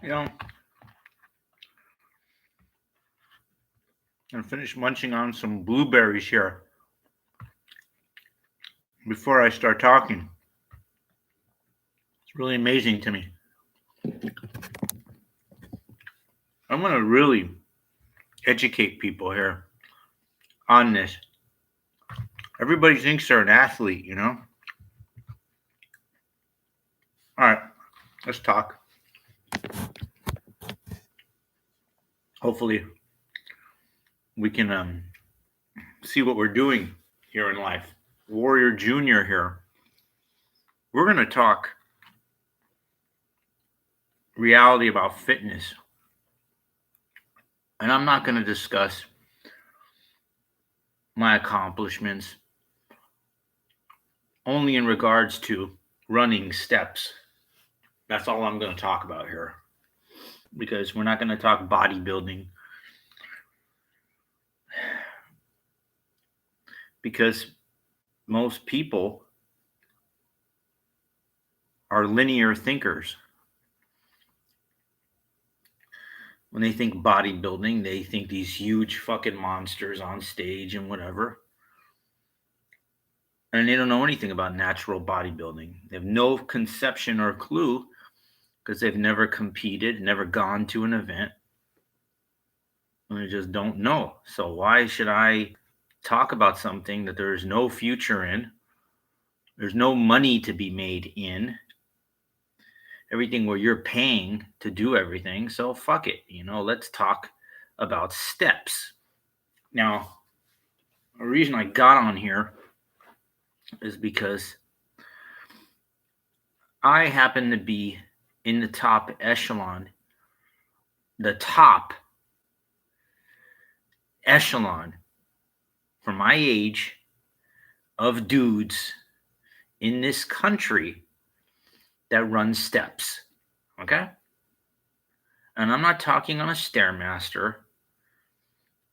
You know, I'm finished munching on some blueberries here before I start talking. It's really amazing to me. I'm going to really educate people here on this. Everybody thinks they're an athlete, you know? All right, let's talk. Hopefully, we can see what we're doing here in life. Warrior Junior here. We're going to talk reality about fitness. And I'm not going to discuss my accomplishments only in regards to running steps. That's all I'm going to talk about here because we're not going to talk bodybuilding because most people are linear thinkers. When they think bodybuilding, they think these huge fucking monsters on stage and whatever. And they don't know anything about natural bodybuilding. They have no conception or clue because they've never competed, never gone to an event, and they just don't know. So why should I talk about something that there is no future in? There's no money to be made in everything where you're paying to do everything. So fuck it, let's talk about steps. Now, the reason I got on here is because I happen to be in the top echelon, the top echelon for my age of dudes in this country that run steps. Okay? And I'm not talking on a Stairmaster.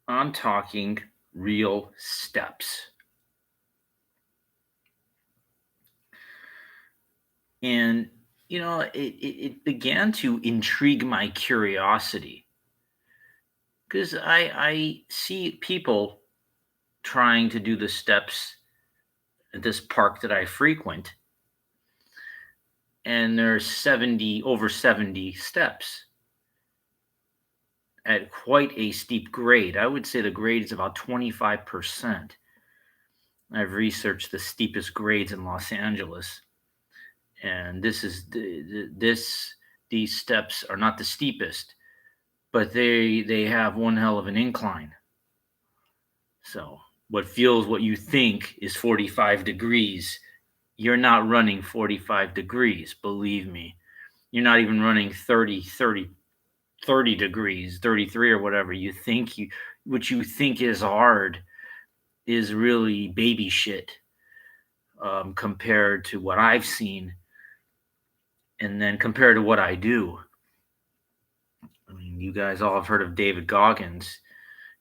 I'm talking real steps. And, it began to intrigue my curiosity because I see people trying to do the steps at this park that I frequent, and there's over 70 steps at quite a steep grade. I would say the grade is about 25%. I've researched the steepest grades in Los Angeles, and these steps are not the steepest, but they have one hell of an incline. So what you think is 45 degrees, you're not running 45 degrees, believe me. You're not even running 30 degrees, 33 or whatever. What you think is hard is really baby shit compared to what I've seen and then compared to what I do. I mean, you guys all have heard of David Goggins,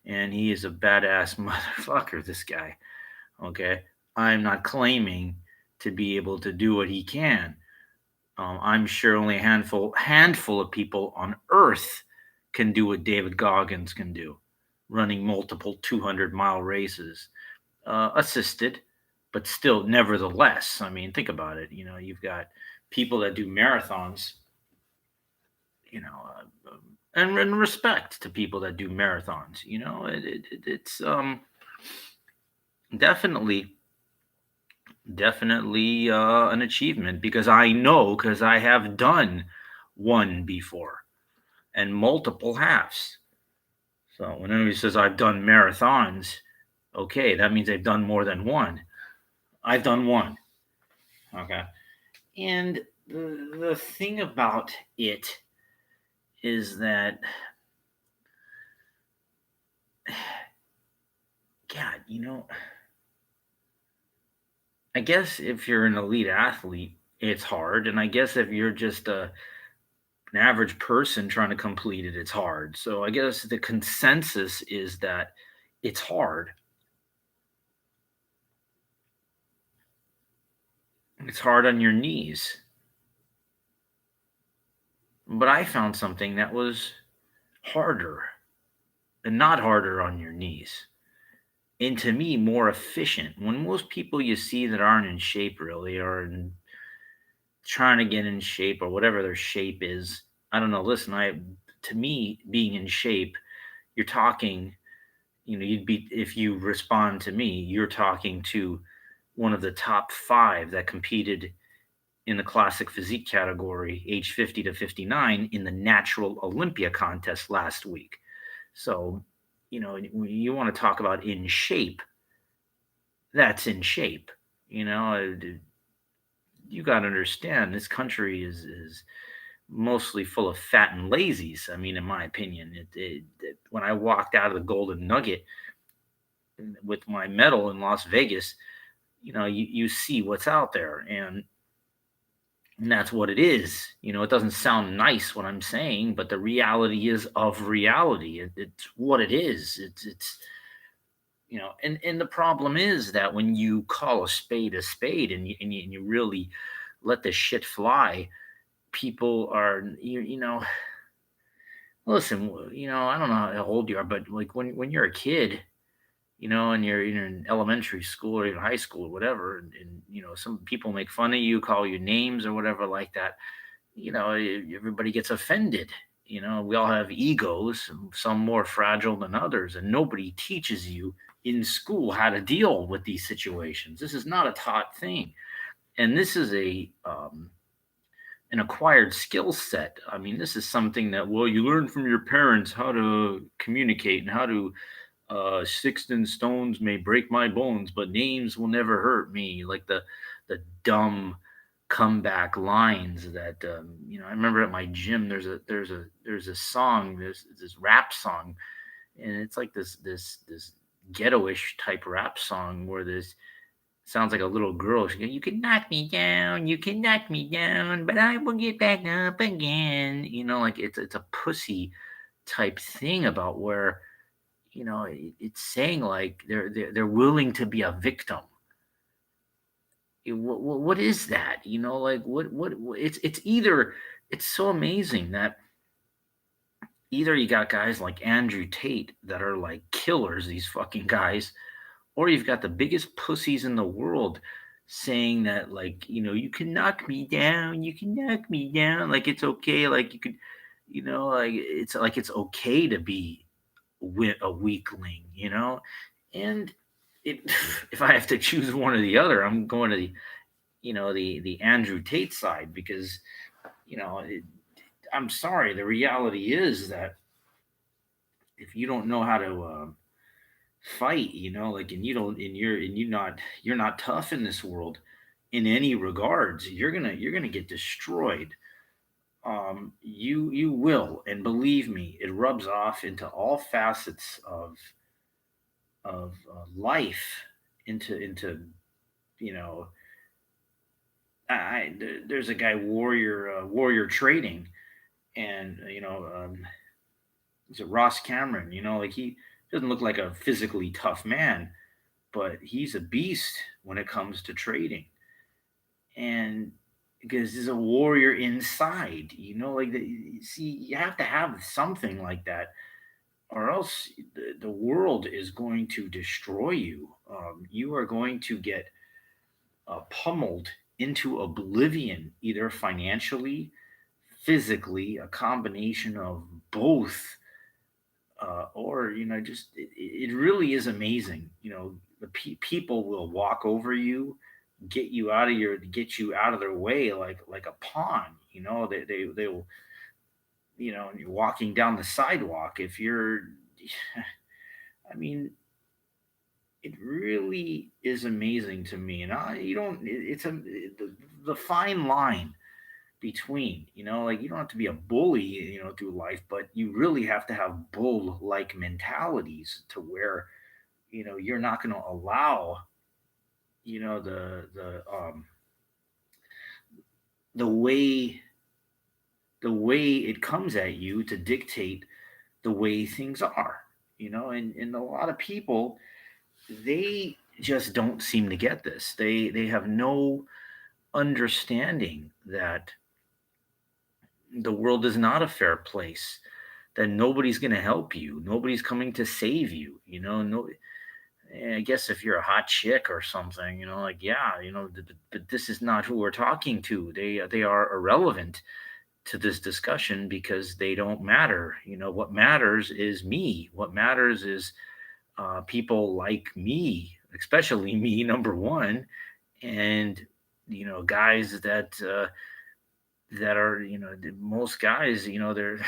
and he is a badass motherfucker, this guy. Okay. I'm not claiming to be able to do what he can. I'm sure only a handful of people on Earth can do what David Goggins can do, running multiple 200-mile races, assisted, but still, nevertheless. I mean, think about it. You've got people that do marathons. You know, and respect to people that do marathons. It's definitely an achievement because I have done one before and multiple halves. So when anybody says I've done marathons, okay, that means they've done more than one. I've done one. Okay. And the thing about it is that, God, I guess if you're an elite athlete, it's hard. And I guess if you're just an average person trying to complete it, it's hard. So I guess the consensus is that it's hard. It's hard on your knees. But I found something that was harder, and not harder on your knees, and to me more efficient. When most people you see that aren't in shape really, or trying to get in shape or whatever their shape is, I don't know. Listen, to me being in shape, you're talking. You'd be, if you respond to me, you're talking to one of the top five that competed in the classic physique category, age 50 to 59, in the natural Olympia contest last week. So, when you want to talk about in shape, that's in shape. You know, you got to understand this country is mostly full of fat and lazies. I mean, in my opinion, when I walked out of the Golden Nugget with my medal in Las Vegas, you see what's out there, and that's what it is. It doesn't sound nice what I'm saying, but the reality is of reality. It's what it is. It's and the problem is that when you call a spade, and you really let the shit fly, people are listen. I don't know how old you are, but like when you're a kid, and you're in elementary school or even high school or whatever, and some people make fun of you, call you names or whatever like that. Everybody gets offended. We all have egos, some more fragile than others, and nobody teaches you in school how to deal with these situations. This is not a taught thing, and this is an acquired skill set. I mean, this is something that, well, you learn from your parents how to communicate and how to sticks and stones may break my bones, but names will never hurt me. Like the dumb comeback lines that I remember at my gym. There's a song, this rap song, and it's like this ghetto-ish type rap song where this sounds like a little girl. She goes, "You can knock me down, you can knock me down, but I will get back up again." Like it's a pussy type thing about where it's saying like they're willing to be a victim. What is that? Like it's either, it's so amazing that either you got guys like Andrew Tate that are like killers, these fucking guys, or you've got the biggest pussies in the world saying that, like, you can knock me down, you can knock me down, like it's okay, like you could, like it's okay to be with a weakling, and it, if I have to choose one or the other, I'm going to the Andrew Tate side, because you know it, I'm sorry, the reality is that if you don't know how to fight, like, and you don't, and you're not tough in this world in any regards, you're gonna get destroyed. You will, and believe me, it rubs off into all facets of life, into you know there's a guy, warrior trading, and is it Ross Cameron? Like, he doesn't look like a physically tough man, but he's a beast when it comes to trading, and because he's a warrior inside. Like, see, you have to have something like that, or else the world is going to destroy you. You are going to get pummeled into oblivion, either financially, physically, a combination of both, or just it really is amazing. The people will walk over you, get you out of their way, like a pawn. They will, and you're walking down the sidewalk. If you're, I mean, it really is amazing to me, and you don't. It's the fine line between, like, you don't have to be a bully, through life, but you really have to have bull like mentalities to where, you're not going to allow, the way it comes at you to dictate the way things are. And a lot of people, they just don't seem to get this. They have no understanding that the world is not a fair place, that nobody's going to help you, nobody's coming to save you, no. I guess if you're a hot chick or something, like, yeah, but this is not who we're talking to. They are irrelevant to this discussion because they don't matter. What matters is me. What matters is people like me, especially me, number one, and guys that are, most guys, they're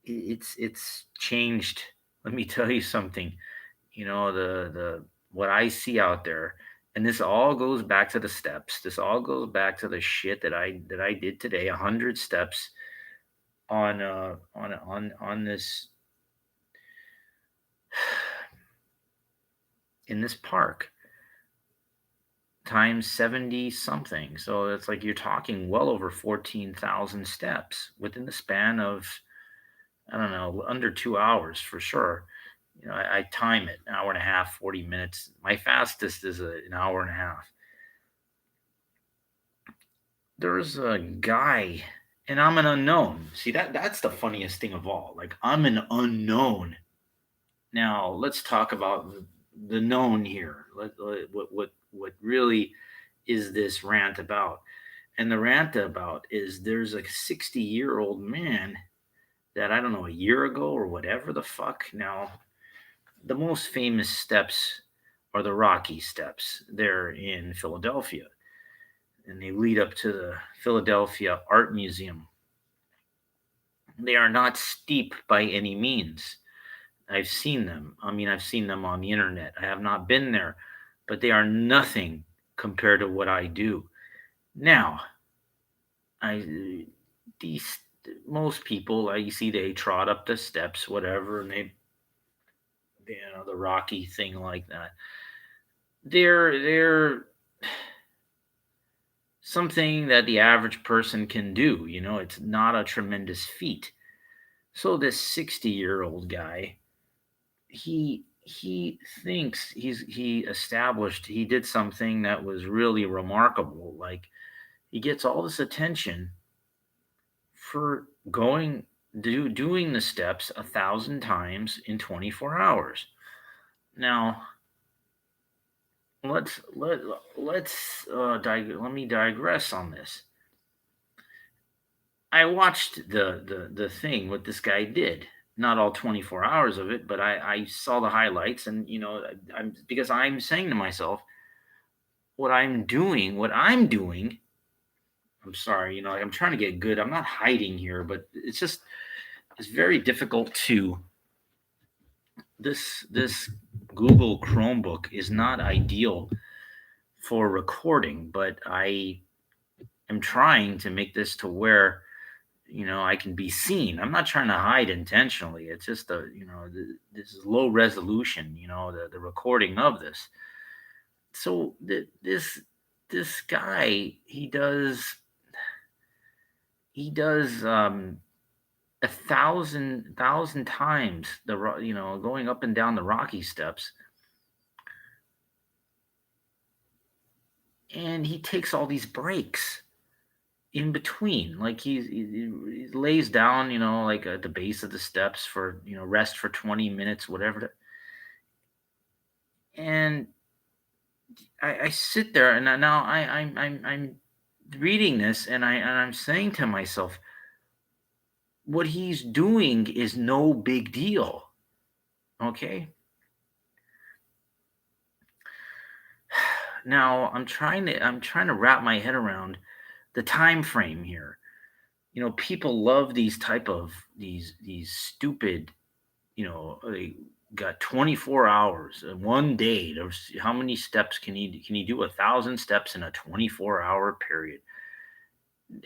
it's changed. Let me tell you something. The what I see out there, and this all goes back to the steps. This all goes back to the shit that I did today. 100 steps on this in this park times 70 something. So it's like you're talking well over 14,000 steps within the span of, I don't know, under 2 hours for sure. I time it, an hour and a half, 40 minutes. My fastest is an hour and a half. There's a guy, and I'm an unknown. See, that's the funniest thing of all. Like, I'm an unknown. Now let's talk about the known here. What really is this rant about? And the rant about is there's a 60-year-old man that, I don't know, a year ago or whatever the fuck. Now, the most famous steps are the Rocky Steps. They're in Philadelphia, and they lead up to the Philadelphia Art Museum. They are not steep by any means. I've seen them. I mean, I've seen them on the internet. I have not been there, but they are nothing compared to what I do. Now, I these most people I see, they trot up the steps, whatever, and they the Rocky thing like that. They're something that the average person can do. It's not a tremendous feat. So this 60-year-old guy, he thinks he did something that was really remarkable. Like, he gets all this attention for doing the steps 1,000 times in 24 hours. Now, let's let let's let me digress on this. I watched the thing what this guy did. Not all 24 hours of it, but I saw the highlights, and I'm because I'm saying to myself, what I'm doing. I'm sorry, like, I'm trying to get good. I'm not hiding here, but it's very difficult to this Google Chromebook is not ideal for recording, but I am trying to make this to where I can be seen. I'm not trying to hide intentionally. It's just this is low resolution. The recording of this. So this guy, he does 1,000 times going up and down the Rocky Steps, and he takes all these breaks in between. Like, he lays down, like at the base of the steps for rest for 20 minutes, whatever. And I sit there, and now I'm reading this, and I'm saying to myself, what he's doing is no big deal. Okay. Now I'm trying to wrap my head around the time frame here. People love these stupid, they got 24 hours, one day. How many steps can he do? 1,000 steps in a 24-hour period?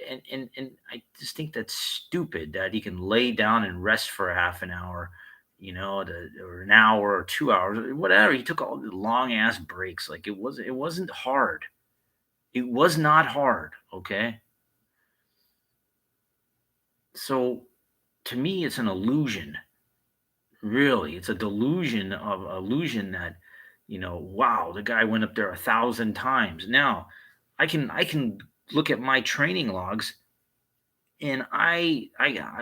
And I just think that's stupid that he can lay down and rest for a half an hour, or an hour or 2 hours, or whatever. He took all the long ass breaks. Like, it wasn't hard. It was not hard. Okay. So, to me, it's an illusion. Really, it's a delusion of illusion that, wow, the guy went up there 1,000 times. Now, I can look at my training logs, And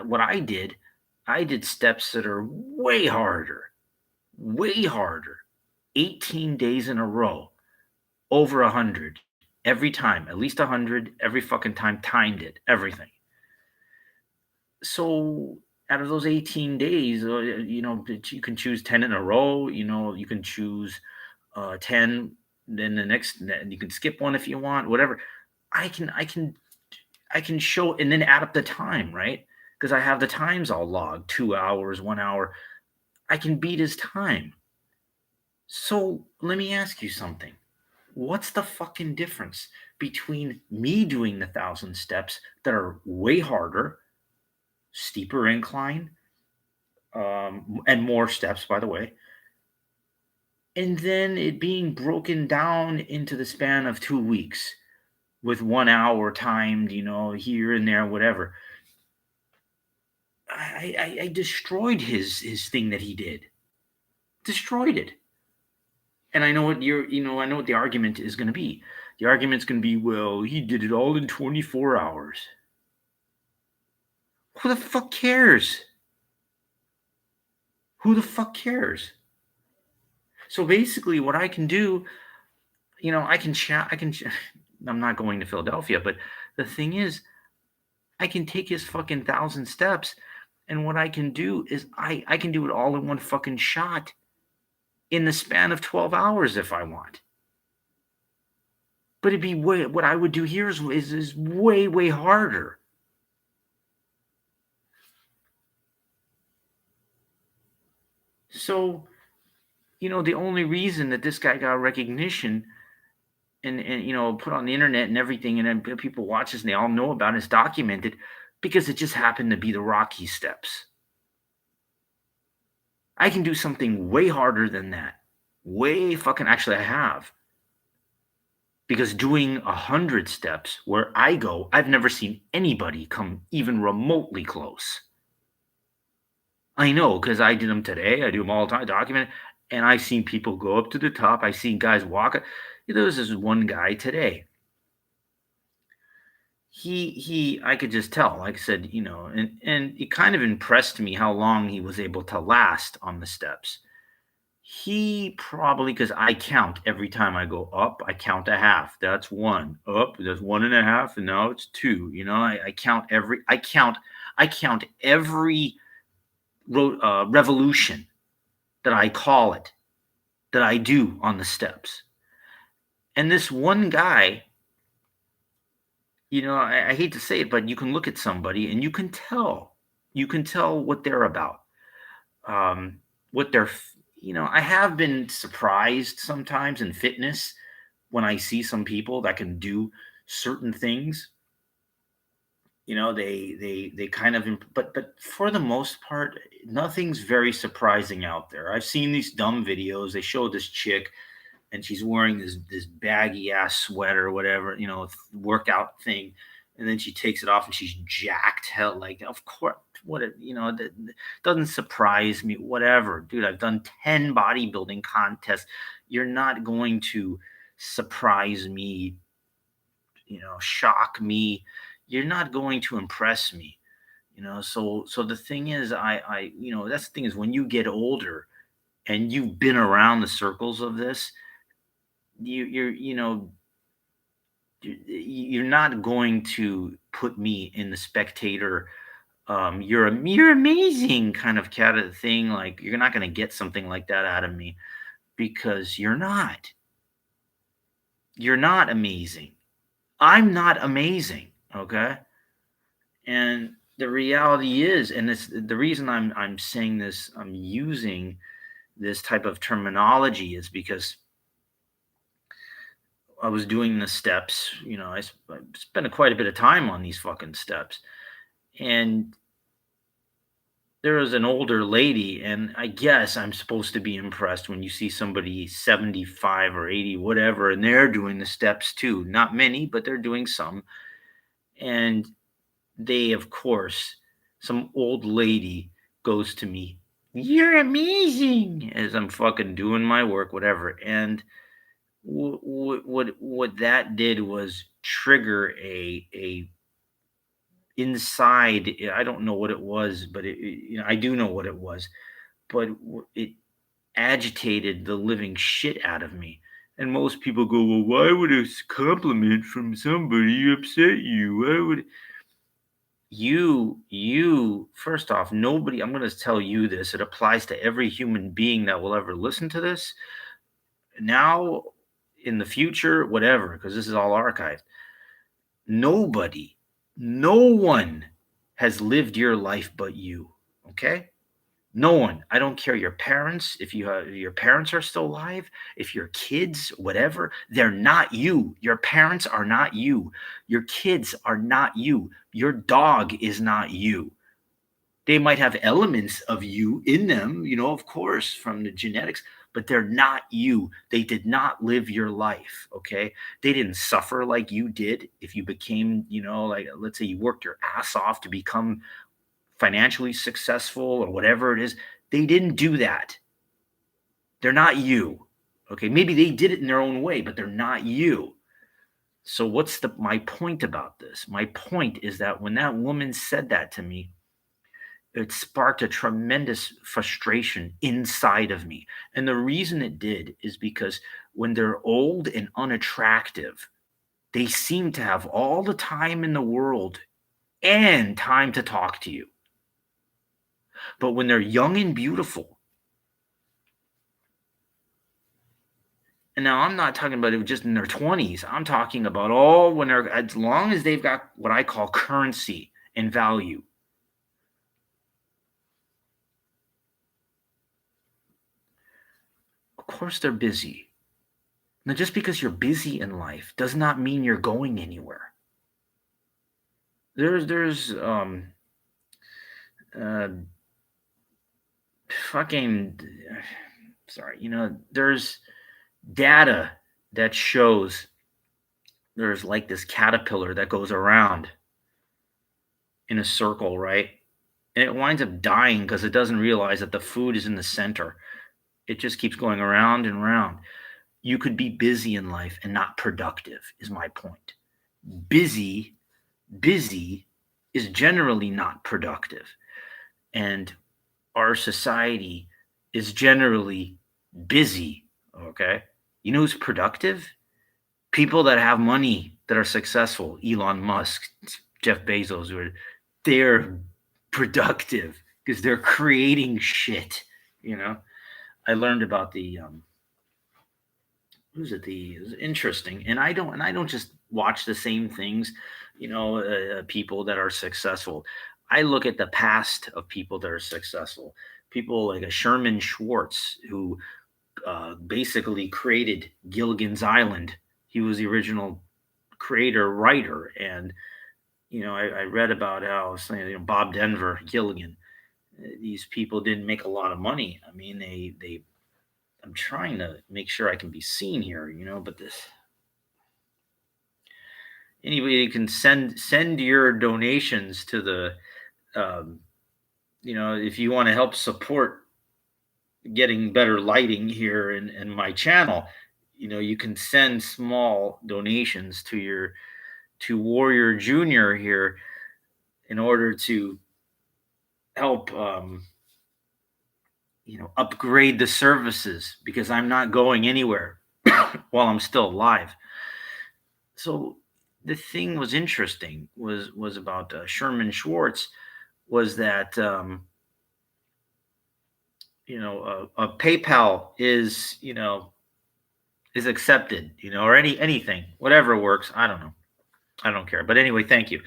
what I did steps that are way harder, way harder. 18 days in a row, over 100 every time, at least 100 every fucking time, timed it, everything. So out of those 18 days, you can choose 10 in a row, you can choose 10, then the next, you can skip one if you want, whatever. I can show and then add up the time, right? Because I have the times all logged, 2 hours, 1 hour. I can beat his time. So let me ask you something. What's the fucking difference between me doing the 1,000 steps that are way harder, steeper incline, and more steps, by the way, and then it being broken down into the span of 2 weeks with 1 hour timed, here and there, whatever. I destroyed his thing that he did. Destroyed it. And I know what I know what the argument is going to be. The argument's going to be, well, he did it all in 24 hours. Who the fuck cares? Who the fuck cares? So basically, what I can do, I can chat. I'm not going to Philadelphia, but the thing is, I can take his fucking 1,000 steps, and what I can do is I can do it all in one fucking shot in the span of 12 hours if I want. But it'd be what I would do here is way, way harder. So, the only reason that this guy got recognition and put on the internet and everything, and then people watch this and they all know about it, it's documented because it just happened to be the Rocky steps. I can do something way harder than that. Way fucking, actually, I have. Because doing 100 steps where I go, I've never seen anybody come even remotely close. I know, because I did them today. I do them all the time, documented. And I've seen people go up to the top. I've seen guys walk. There was this one guy today. I could just tell, like I said, and it kind of impressed me how long he was able to last on the steps. He probably, because I count every time I go up, I count a half. That's one. Up, that's 1.5, and now it's two. I count every revolution that I call it, that I do on the steps. And this one guy, I hate to say it, but you can look at somebody and you can tell what they're about. What they're, I have been surprised sometimes in fitness when I see some people that can do certain things. They kind of, but for the most part, nothing's very surprising out there. I've seen these dumb videos. They show this chick and she's wearing this baggy ass sweater or whatever, workout thing, and then she takes it off and she's jacked hell, like, of course, that doesn't surprise me. Whatever, dude, I've done 10 bodybuilding contests. You're not going to surprise me, shock me. You're not going to impress me. So the thing is, that's the thing is, when you get older and you've been around the circles of this, you're not going to put me in the spectator, you're amazing kind of cat of thing. Like, you're not going to get something like that out of me, because you're not amazing. I'm not amazing. Okay. And the reality is, and it's the reason I'm saying this, I'm using this type of terminology, is because I was doing the steps. I spent quite a bit of time on these fucking steps, and there was an older lady, and I guess I'm supposed to be impressed when you see somebody 75 or 80, whatever, and they're doing the steps too. Not many, but they're doing some, and they, of course, some old lady goes to me, "You're amazing," as I'm fucking doing my work, whatever. And what that did was trigger inside, I don't know what it was, but I do know what it was, but it agitated the living shit out of me. And most people go, well, why would a compliment from somebody upset you? Why would you first off, nobody, I'm going to tell you this, it applies to every human being that will ever listen to this now, in the future, whatever, because this is all archived. Nobody, no one has lived your life but you. Okay? No one. I don't care your parents, if your parents are still alive, if your kids, whatever, they're not you. Your parents are not you. Your kids are not you. Your dog is not you. They might have elements of you in them, of course, from the genetics, but they're not you. They did not live your life, okay? They didn't suffer like you did. If you became, like, let's say you worked your ass off to become financially successful or whatever it is, they didn't do that. They're not you. Okay, maybe they did it in their own way, but they're not you. So what's my point about this? My point is that when that woman said that to me, it sparked a tremendous frustration inside of me. And the reason it did is because when they're old and unattractive, they seem to have all the time in the world and time to talk to you. But when they're young and beautiful, and now I'm not talking about it just in their 20s, I'm talking about as long as they've got what I call currency and value. Of course they're busy. Now, just because you're busy in life does not mean you're going anywhere. There's fucking sorry, there's data that shows there's like this caterpillar that goes around in a circle, right? And it winds up dying because it doesn't realize that the food is in the center. It just keeps going around and around. You could be busy in life and not productive, is my point. Busy is generally not productive. And our society is generally busy. Okay. You know who's productive? People that have money, that are successful. Elon Musk, Jeff Bezos, they're productive because they're creating shit. I learned about the who's it was interesting, and I don't just watch the same things, people that are successful. I look at the past of people that are successful, people like a Sherman Schwartz, who basically created Gilligan's Island. He was the original creator writer, and I read about how Bob Denver, Gilligan, these people didn't make a lot of money. I mean, they I'm trying to make sure I can be seen here, but this anybody can send your donations to the if you want to help support getting better lighting here in my channel, you can send small donations to Warrior Junior here in order to help upgrade the services, because I'm not going anywhere while I'm still alive. So the thing was interesting was about Sherman Schwartz, was that PayPal is is accepted, or anything, whatever works. I don't know. I don't care. But anyway, thank you.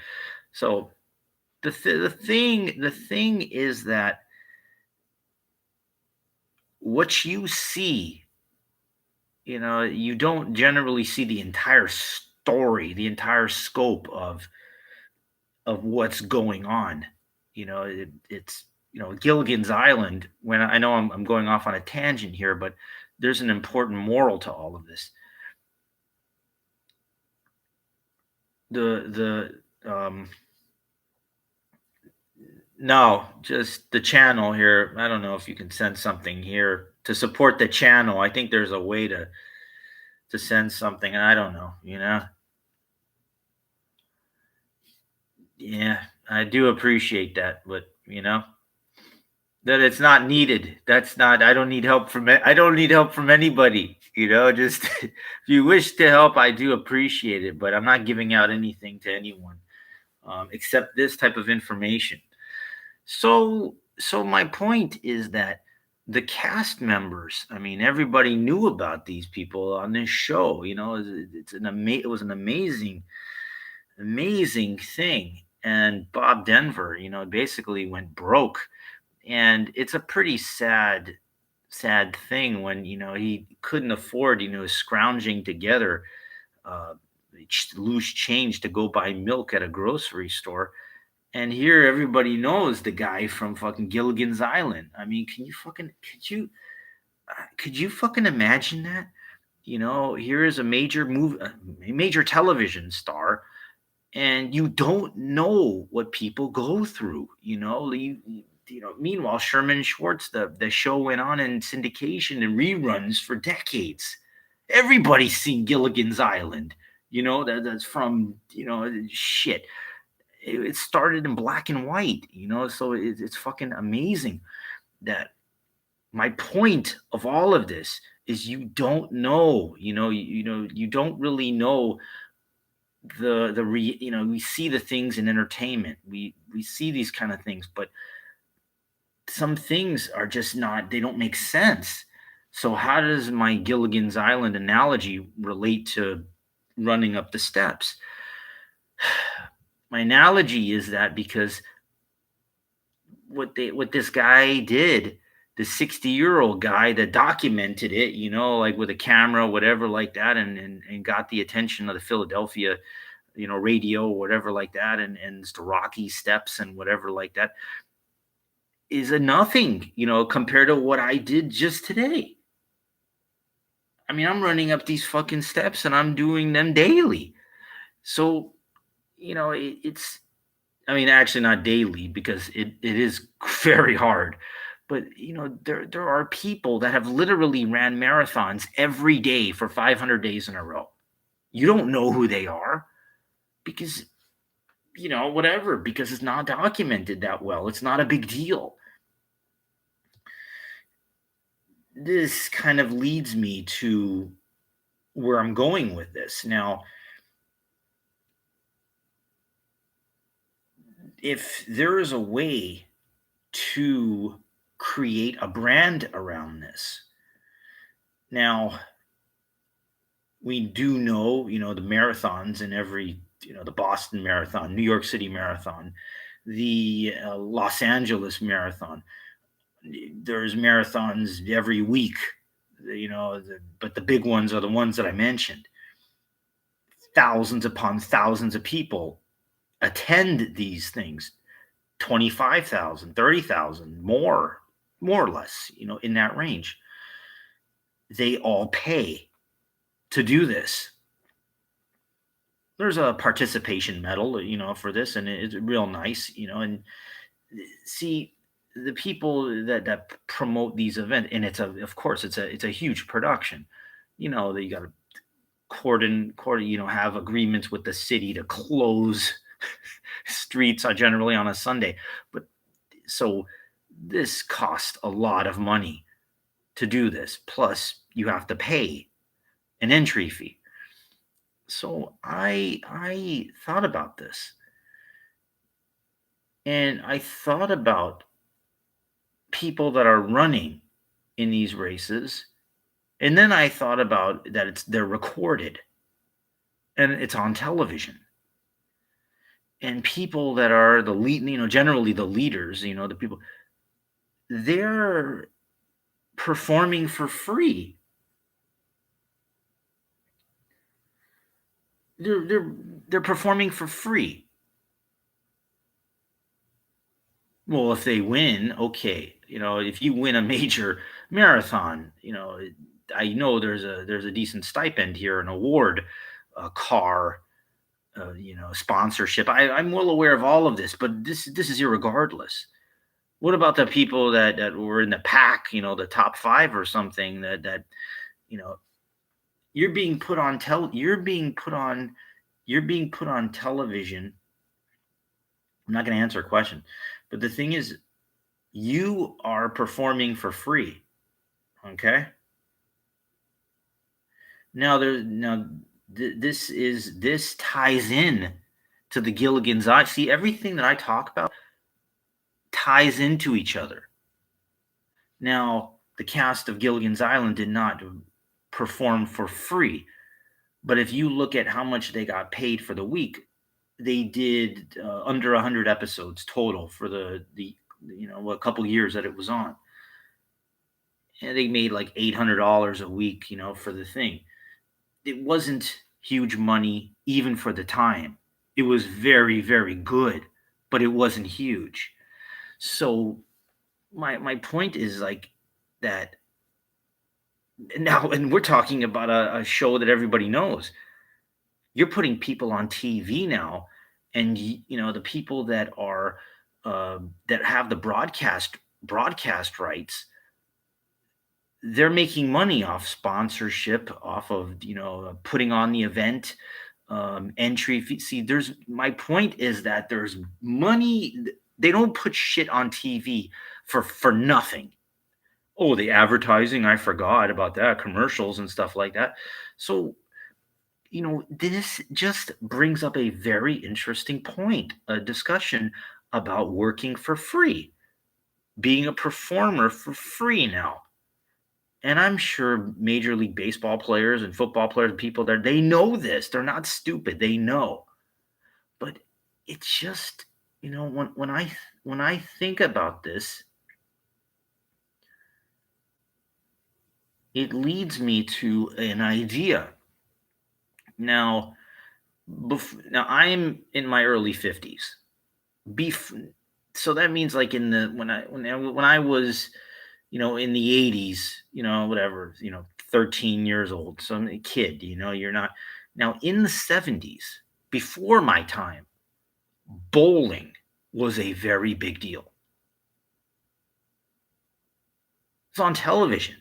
So the thing is that what you see, you don't generally see the entire story, the entire scope of what's going on. It's Gilligan's Island. When I know I'm going off on a tangent here, but there's an important moral to all of this. No, just the channel here. I don't know if you can send something here to support the channel. I think there's a way to send something. I don't know, Yeah. I do appreciate that, but that it's not needed. That's not. I don't need help from. I don't need help from anybody. Just if you wish to help, I do appreciate it, but I'm not giving out anything to anyone except this type of information. So my point is that the cast members, I mean, everybody knew about these people on this show. It was an amazing thing. And Bob Denver, basically went broke, and it's a pretty sad thing when he couldn't afford, scrounging together uh, loose change to go buy milk at a grocery store. And here everybody knows the guy from fucking Gilligan's Island. I mean, could you fucking imagine that? Here is a major television star, and you don't know what people go through. Meanwhile, Sherman Schwartz, the show went on in syndication and reruns for decades. Everybody's seen Gilligan's Island. That's from shit. It started in black and white. So it's fucking amazing that my point of all of this is you don't know. You don't really know we see the things in entertainment. We see these kind of things, but some things are just not, they don't make sense. So how does my Gilligan's Island analogy relate to running up the steps? My analogy is that because what this guy did, the 60-year-old guy that documented it, like with a camera, whatever like that, and got the attention of the Philadelphia, radio, whatever like that, and the Rocky Steps and whatever like that, is a nothing, compared to what I did just today. I mean, I'm running up these fucking steps and I'm doing them daily. So, it's, I mean, actually not daily, because it is very hard. But there are people that have literally ran marathons every day for 500 days in a row. You don't know who they are because whatever, because it's not documented that well. It's not a big deal. This kind of leads me to where I'm going with this. Now, if there is a way to create a brand around this, now we do know, the marathons in every, the Boston Marathon, New York City Marathon, the Los Angeles Marathon. There's marathons every week, but the big ones are the ones that I mentioned. Thousands upon thousands of people attend these things. 25,000, 30,000, more or less, in that range. They all pay to do this. There's a participation medal, for this, and it's real nice, and see the people that promote these events, and of course it's a huge production. That you got to have agreements with the city to close streets are generally on a Sunday. But so this costs a lot of money to do this. Plus, you have to pay an entry fee. So I thought about this. And I thought about people that are running in these races. And then I thought about that they're recorded and it's on television. And people that are the lead, generally the leaders, the people, they're performing for free. They're performing for free. Well, if they win, okay. If you win a major marathon, I know there's a decent stipend here, an award, a car, sponsorship. I'm well aware of all of this, but this is irregardless. What about the people that were in the pack, the top 5 or something that you're being put on television I'm not going to answer a question. But the thing is, you are performing for free. Okay. This ties in to the Gilligan's Eye. See, everything that I talk about ties into each other. Now, the cast of Gilligan's Island did not perform for free, but if you look at how much they got paid for the week, they did under 100 episodes total for the a couple years that it was on, and they made like $800 a week, for the thing. It wasn't huge money even for the time. It was very, very good, but it wasn't huge. So my point is like that now, and we're talking about a show that everybody knows. You're putting people on TV now, and the people that are that have the broadcast rights, they're making money off sponsorship, off of putting on the event, entry fee. See, there's my point is that there's money. They don't put shit on TV for nothing. Oh, the advertising, I forgot about that, commercials and stuff like that. So, this just brings up a very interesting point, a discussion about working for free, being a performer for free now. And I'm sure Major League Baseball players and football players, people there, they know this. They're not stupid. They know. But it's just, when I think about this, it leads me to an idea. Now, now I'm in my early 50s. So that means like in the when I was, in the 80s, whatever, 13 years old. So I'm a kid, you're not now in the 70s, before my time, bowling was a very big deal. It's on television,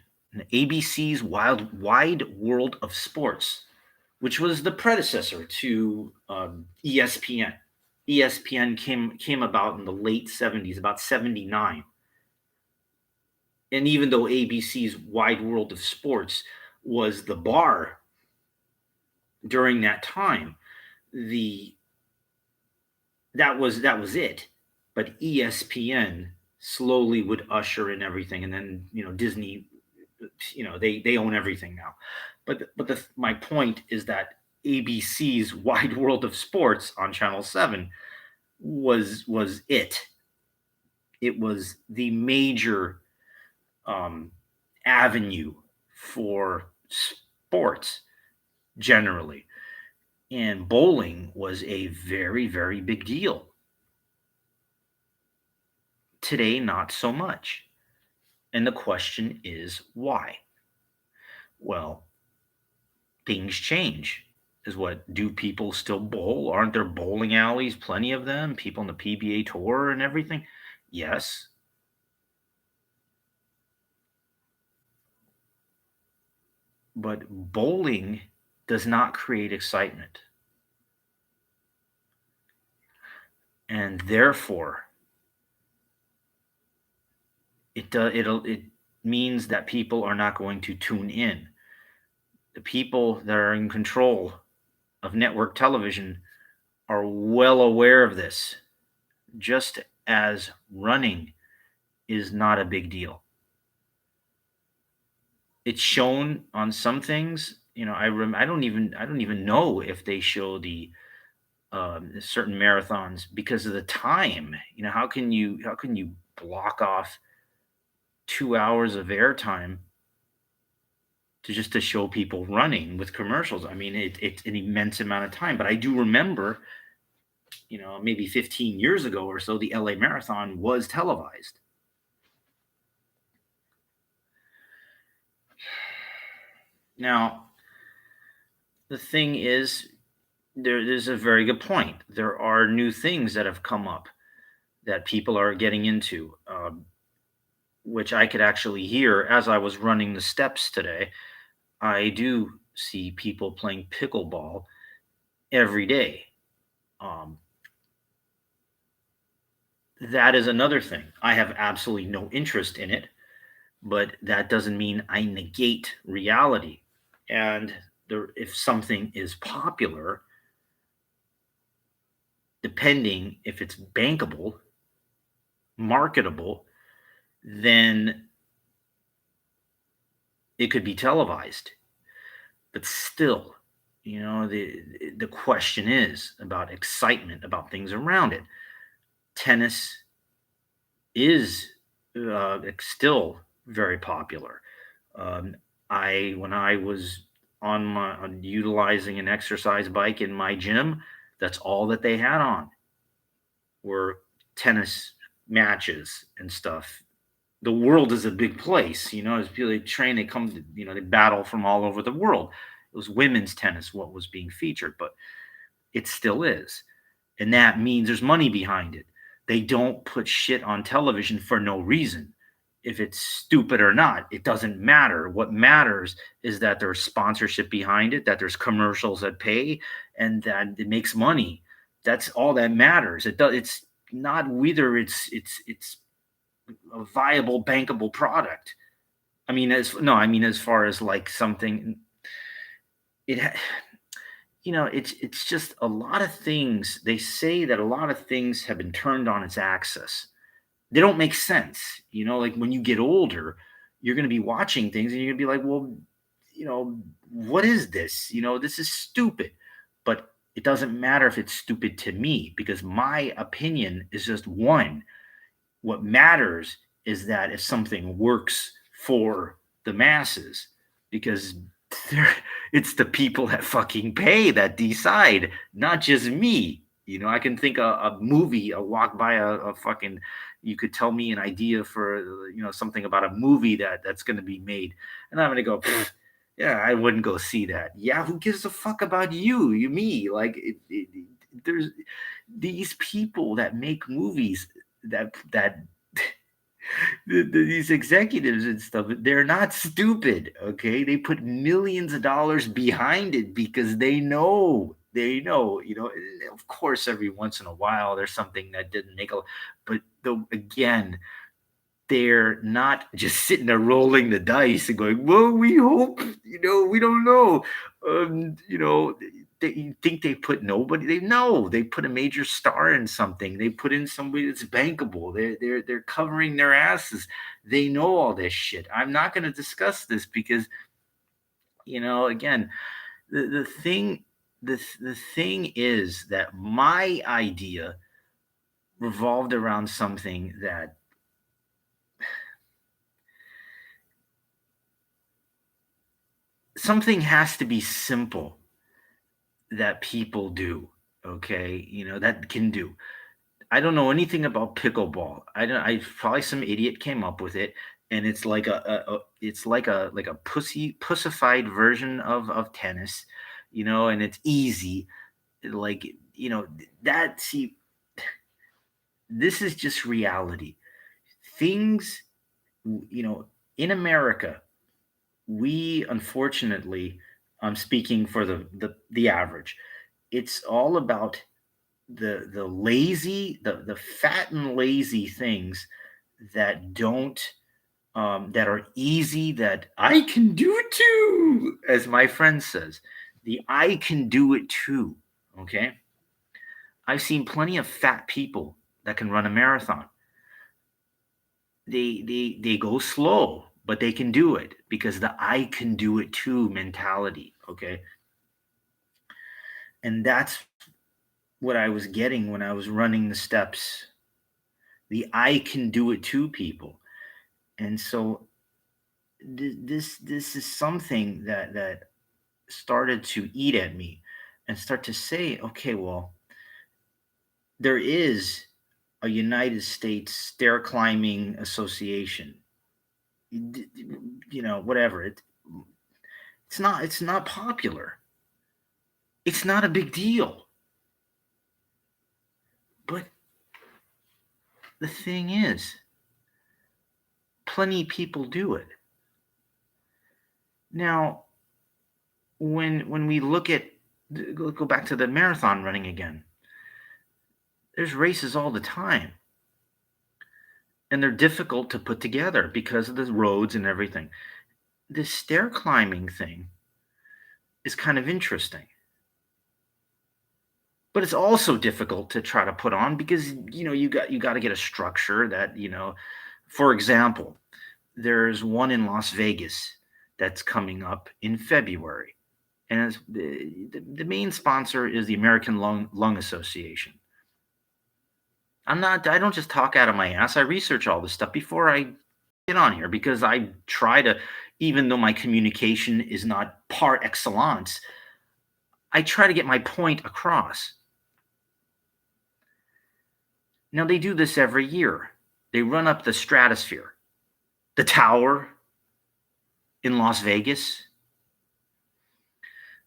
ABC's Wide World of Sports, which was the predecessor to ESPN. ESPN came about in the late 70s, about 79. And even though ABC's Wide World of Sports was the bar during that time, the that was it. But ESPN slowly would usher in everything, and then Disney, they own everything now. But my point is that ABC's Wide World of Sports on Channel 7 was it. It was the major avenue for sports generally. And bowling was a very, very big deal. Today, not so much. And the question is why? Well, things change. Is what do people still bowl? Aren't there bowling alleys, plenty of them, people on the PBA tour and everything? Yes. But bowling does not create excitement. And therefore, it means that people are not going to tune in. The people that are in control of network television are well aware of this, just as running is not a big deal. It's shown on some things. I don't even know if they show the certain marathons because of the time. How can you block off 2 hours of airtime to show people running with commercials? I mean, it's an immense amount of time. But I do remember, maybe 15 years ago or so, the LA Marathon was televised. Now, the thing is, there's a very good point. There are new things that have come up that people are getting into, which I could actually hear as I was running the steps today. I do see people playing pickleball every day. Um, that is another thing. I have absolutely no interest in it, but that doesn't mean I negate reality. And if something is popular, depending if it's bankable, marketable, then it could be televised. But still, the question is about excitement, about things around it. Tennis is still very popular. Um, when I was on utilizing an exercise bike in my gym, that's all that they had on were tennis matches and stuff. The world is a big place, as people they train, they come to, they battle from all over the world. It was women's tennis what was being featured, but it still is. And that means there's money behind it. They don't put shit on television for no reason. If it's stupid or not, it doesn't matter. What matters is that there's sponsorship behind it, that there's commercials that pay, and that it makes money. That's all that matters. It's not whether it's a viable, bankable product. I mean as far as like something, it it's just a lot of things. They say that a lot of things have been turned on its axis. They don't make sense. Like when you get older, you're going to be watching things and you're going to be like, well, what is this? This is stupid. But it doesn't matter if it's stupid to me because my opinion is just one. What matters is that if something works for the masses, because it's the people that fucking pay that decide, not just me. I can think a movie, a walk by a fucking. You could tell me an idea for something about a movie that's going to be made, and I'm going to go. Yeah, I wouldn't go see that. Yeah, who gives a fuck about you, me? Like, there's these people that make movies that these executives and stuff, they're not stupid. Okay, they put millions of dollars behind it because they know. Of course, every once in a while there's something that didn't make a, but again, they're not just sitting there rolling the dice and going, well, we hope, we don't know. They think they put nobody. They put a major star in something. They put in somebody that's bankable. They're covering their asses. They know all this shit. I'm not going to discuss this because, again, the thing the thing is that my idea revolved around something that something has to be simple that people do, okay, that can do. I don't know anything about pickleball. I probably some idiot came up with it, and it's like it's like a pussified version of tennis, and it's easy, like, that. See, this is just reality. Things, in America, we unfortunately, I'm speaking for the average, it's all about the lazy, the fat and lazy things that don't that are easy, that I can do it too, as my friend says. The I can do it too. Okay. I've seen plenty of fat people that can run a marathon. They go slow, but they can do it because the I can do it too mentality. Okay. And that's what I was getting when I was running the steps. The I can do it too people. And so this is something that started to eat at me and start to say, okay, well, there is a United States Stair Climbing Association. Whatever. It's not popular. It's not a big deal. But the thing is, plenty of people do it. Now, when we look at, go back to the marathon running again, there's races all the time. and they're difficult to put together because of the roads and everything. This stair climbing thing is kind of interesting. But it's also difficult to try to put on because you got to get a structure that, for example, there's one in Las Vegas that's coming up in February. And the main sponsor is the American Lung Association. I don't just talk out of my ass. I research all this stuff before I get on here because I try to, even though my communication is not par excellence, I try to get my point across. Now, they do this every year. They run up the stratosphere, the tower in Las Vegas.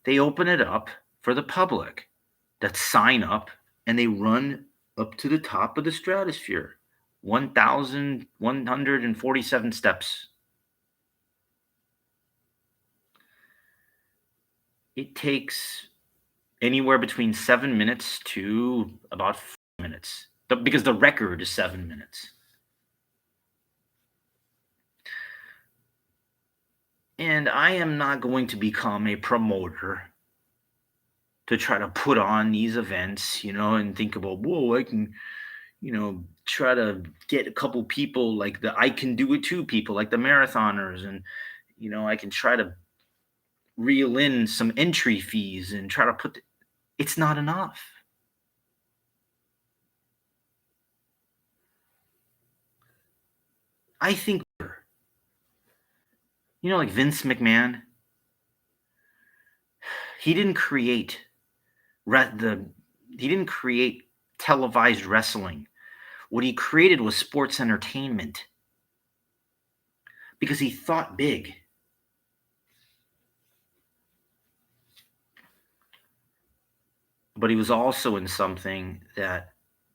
They open it up for the public that sign up, and they run up to the top of the stratosphere, 1,147 steps. It takes anywhere between 7 minutes to about 4 minutes, because the record is 7 minutes. And I am not going to become a promoter to try to put on these events, and think about, whoa, I can, try to get a couple people like the I Can Do It Too people, like the marathoners. And, I can try to reel in some entry fees and try to it's not enough. I think, like Vince McMahon, he didn't create he didn't create televised wrestling. What he created was sports entertainment because he thought big. But he was also in something that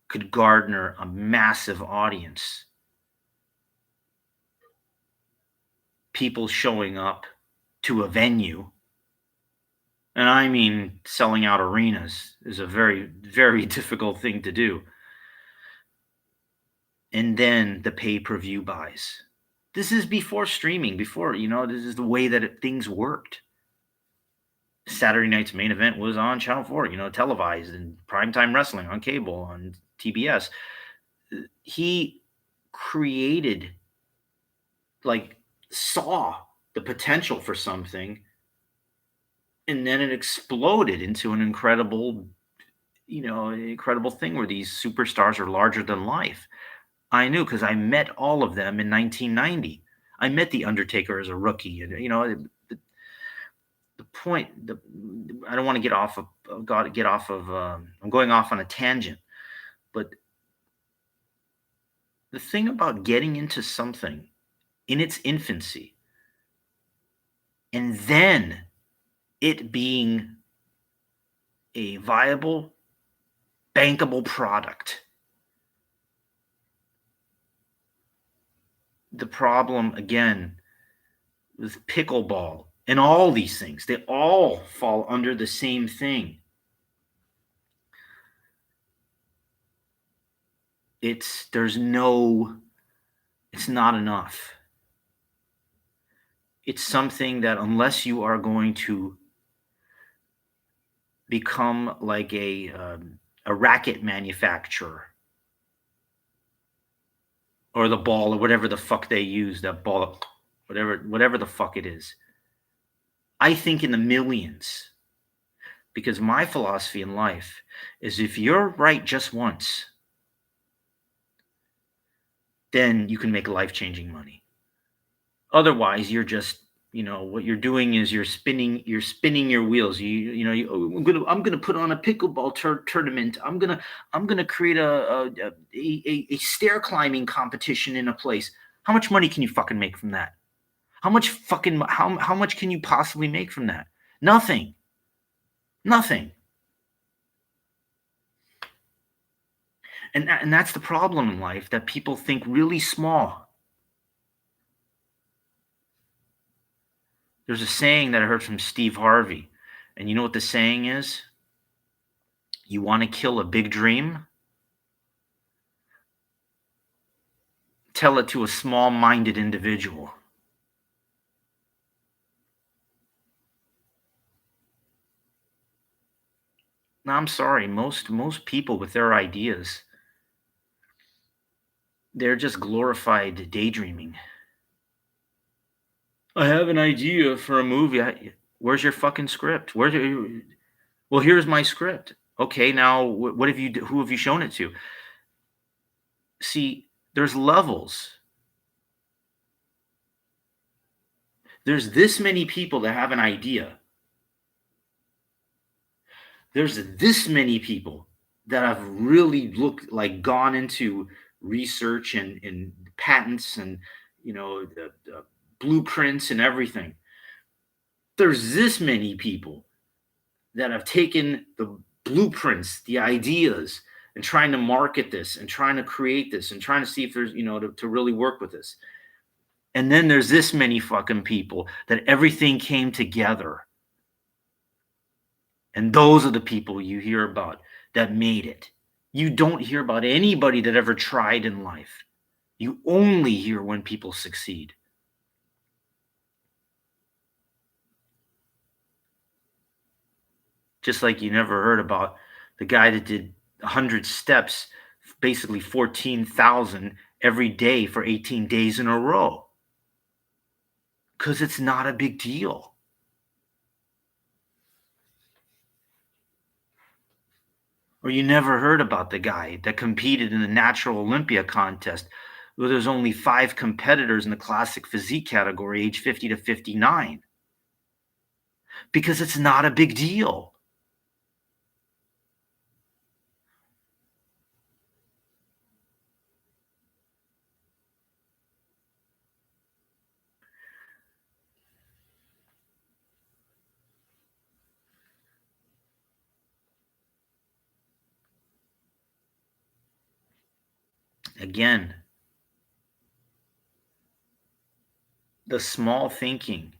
could garner a massive audience. People showing up to a venue, and I mean selling out arenas, is a very, very difficult thing to do. And then the pay-per-view buys. This is before streaming, this is the way that things worked. Saturday night's main event was on Channel 4, televised, and primetime wrestling on cable, on TBS. He created, saw the potential for something, and then it exploded into an incredible thing where these superstars are larger than life. I knew because I met all of them in 1990. I met The Undertaker as a rookie, and the point. I don't want to get off of. I'm going off on a tangent, but the thing about getting into something in its infancy, and then it being a viable, bankable product. The problem, again, with pickleball and all these things, they all fall under the same thing. It's not enough. It's something that, unless you are going to become like a racket manufacturer, or the ball, or whatever the fuck they use, that ball, whatever the fuck it is, I think in the millions. Because my philosophy in life is, if you're right just once, then you can make life-changing money. Otherwise, you're just, what you're doing is you're spinning your wheels. I'm gonna put on a pickleball tournament. I'm gonna create a stair climbing competition in a place. How much money can you fucking make from that? How much can you possibly make from that? Nothing. And that's the problem in life, that people think really small. There's a saying that I heard from Steve Harvey. And you know what the saying is? You want to kill a big dream? tell it to a small-minded individual. No, I'm sorry. Most people with their ideas, they're just glorified daydreaming. I have an idea for a movie. Where's your fucking script? Well, here's my script. Okay, now what have you? Who have you shown it to? See, there's levels. There's this many people that have an idea. There's this many people that have really gone into research and patents and the blueprints and everything. There's this many people that have taken the blueprints, the ideas, and trying to market this and trying to create this and trying to see if there's, to really work with this. And then there's this many fucking people that everything came together. And those are the people you hear about that made it. You don't hear about anybody that ever tried in life. You only hear when people succeed. Just like you never heard about the guy that did 100 steps, basically 14,000 every day for 18 days in a row. Because it's not a big deal. Or you never heard about the guy that competed in the Natural Olympia contest where there's only 5 competitors in the classic physique category, age 50 to 59. Because it's not a big deal. Again, the small thinking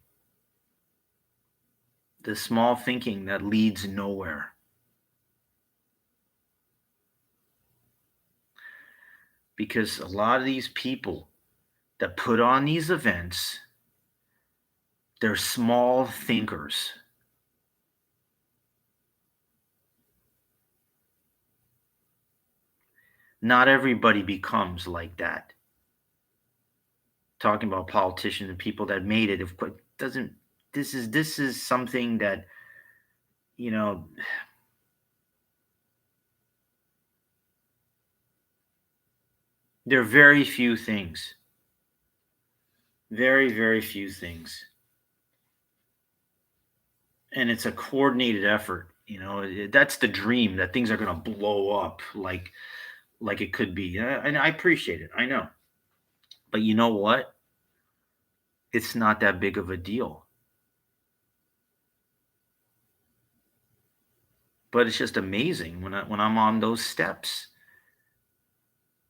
that leads nowhere. Because a lot of these people that put on these events, they're small thinkers. Not everybody becomes like that. Talking about politicians and people that made it, doesn't. This is something that, you know, there are very few things. Very, very few things. And it's a coordinated effort. That's the dream, that things are going to blow up like it could be. And I appreciate it. I know. But you know what? It's not that big of a deal. But it's just amazing when I'm on those steps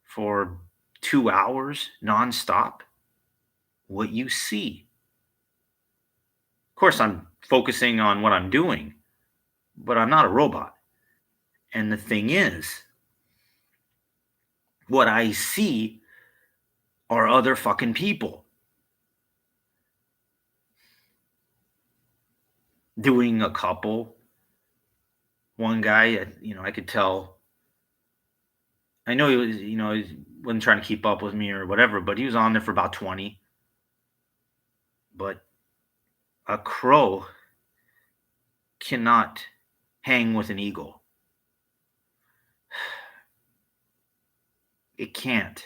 for 2 hours nonstop, what you see. Of course, I'm focusing on what I'm doing, but I'm not a robot. And the thing is, what I see are other fucking people doing a couple. One guy, I could tell. I know he wasn't trying to keep up with me or whatever, but he was on there for about 20. But a crow cannot hang with an eagle. It can't.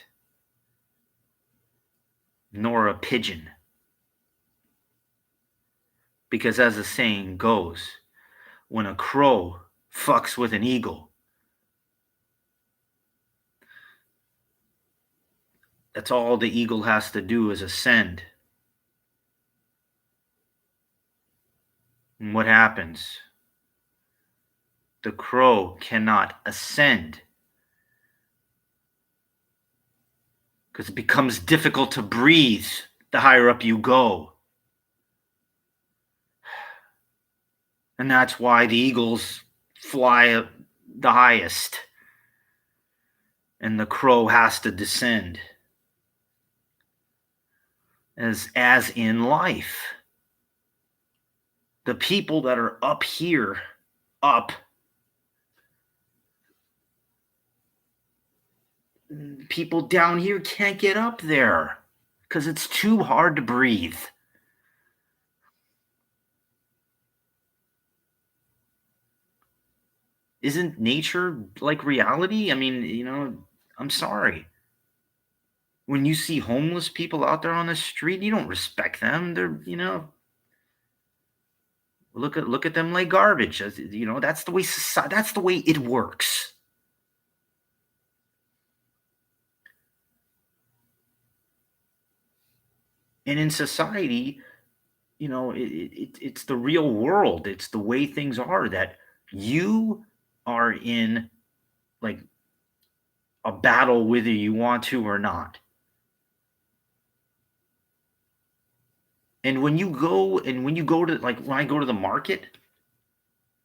Nor a pigeon. Because as the saying goes, when a crow fucks with an eagle, that's all the eagle has to do is ascend. And what happens? The crow cannot ascend because it becomes difficult to breathe the higher up you go. And that's why the eagles fly the highest and the crow has to descend. as in life. The people that are up here, up, people down here can't get up there because it's too hard to breathe. Isn't nature like reality? I mean, I'm sorry. When you see homeless people out there on the street, you don't respect them. They're, look at them like garbage. That's the way society, that's the way it works. And in society, it's the real world. It's the way things are that you are in like a battle whether you want to or not. And when you go to like when I go to the market,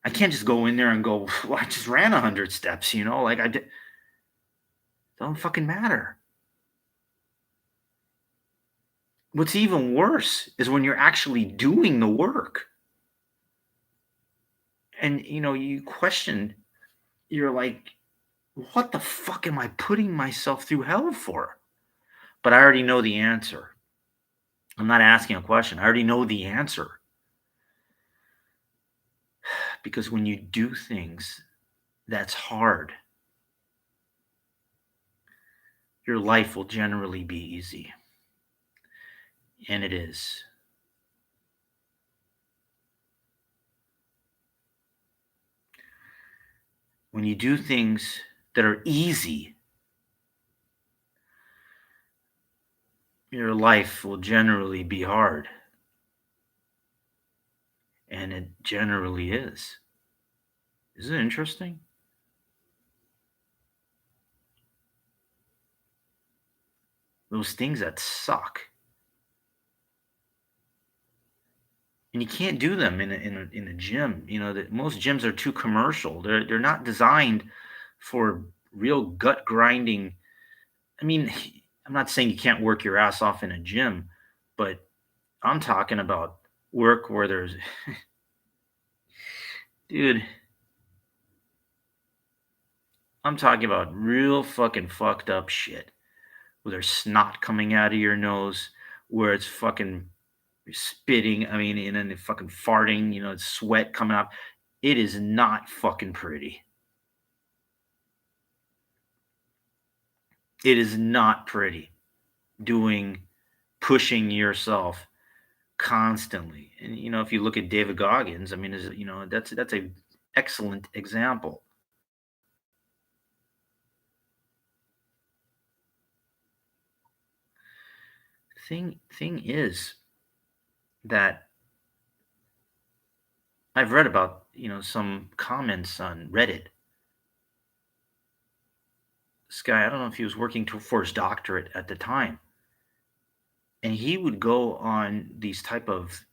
I can't just go in there and go, well, I just ran 100 steps, like I did. Don't fucking matter. What's even worse is when you're actually doing the work. And you question, you're like, what the fuck am I putting myself through hell for? But I already know the answer. I'm not asking a question. I already know the answer. Because when you do things that's hard, your life will generally be easy. And it is. When you do things that are easy, your life will generally be hard. And it generally is. Isn't it interesting? Those things that suck. And you can't do them in a gym. That most gyms are too commercial. They're not designed for real gut grinding. I mean, I'm not saying you can't work your ass off in a gym, but I'm talking about work where there's dude, I'm talking about real fucking fucked up shit. Where there's snot coming out of your nose, where it's fucking spitting, I mean, and then fucking farting, it's sweat coming out. It is not fucking pretty. It is not pretty pushing yourself constantly. And if you look at David Goggins, I mean, that's a excellent example. Thing is that I've read about, some comments on Reddit. This guy, I don't know if he was working for his doctorate at the time, and he would go on these type of